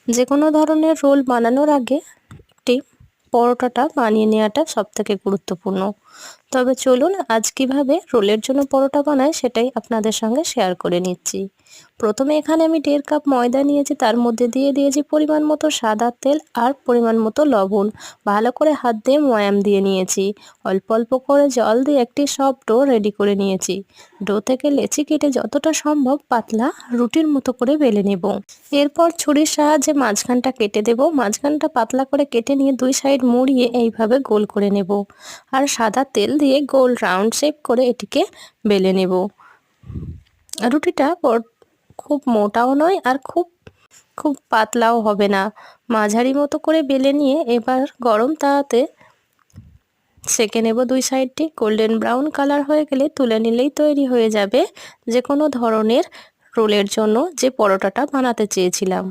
যে কোনো ধরনের রোল বানানোর আগে একটি পরোটাটা বানিয়ে নেওয়াটা সবথেকে গুরুত্বপূর্ণ। তবে চলুন আজ কীভাবে রোলের জন্য পরোটা বানাই সেটাই আপনাদের সঙ্গে শেয়ার করে নিচ্ছি। প্রথমে এখানে আমি 1.5 কাপ ময়দা নিয়েছি, তার মধ্যে দিয়ে দিয়েছি পরিমাণ মতো সাদা তেল আর পরিমাণ মতো লবণ। ভালো করে হাত দিয়ে ময়াম দিয়ে নিয়েছি। অল্প অল্প করে জল দিয়ে একটি সফট ডো রেডি করে নিয়েছি। ডো থেকে লেচি কেটে যতটা সম্ভব পাতলা রুটির মতো করে বেলে নেব। এরপর ছুরির সাহায্যে মাঝখানটা কেটে দেব। মাঝখানটা পাতলা করে কেটে নিয়ে দুই সাইড মুড়িয়ে এইভাবে গোল করে নেব আর সাদা তেল দিয়ে গোল রাউন্ড শেপ করে এটিকে বেলে নেব। রুটিটা খুব মোটাও নয় আর খুব পাতলাও হবে না, মাঝারি মতো করে বেলে নিয়ে এবার গরম তাওয়াতে সেঁকে নেব দুই সাইডটি। গোল্ডেন ব্রাউন কালার হয়ে গেলে তুলে নিলেই তৈরি হয়ে যাবে যে কোনো ধরনের রোলের জন্য যে পরোটাটা বানাতে চেয়েছিলাম।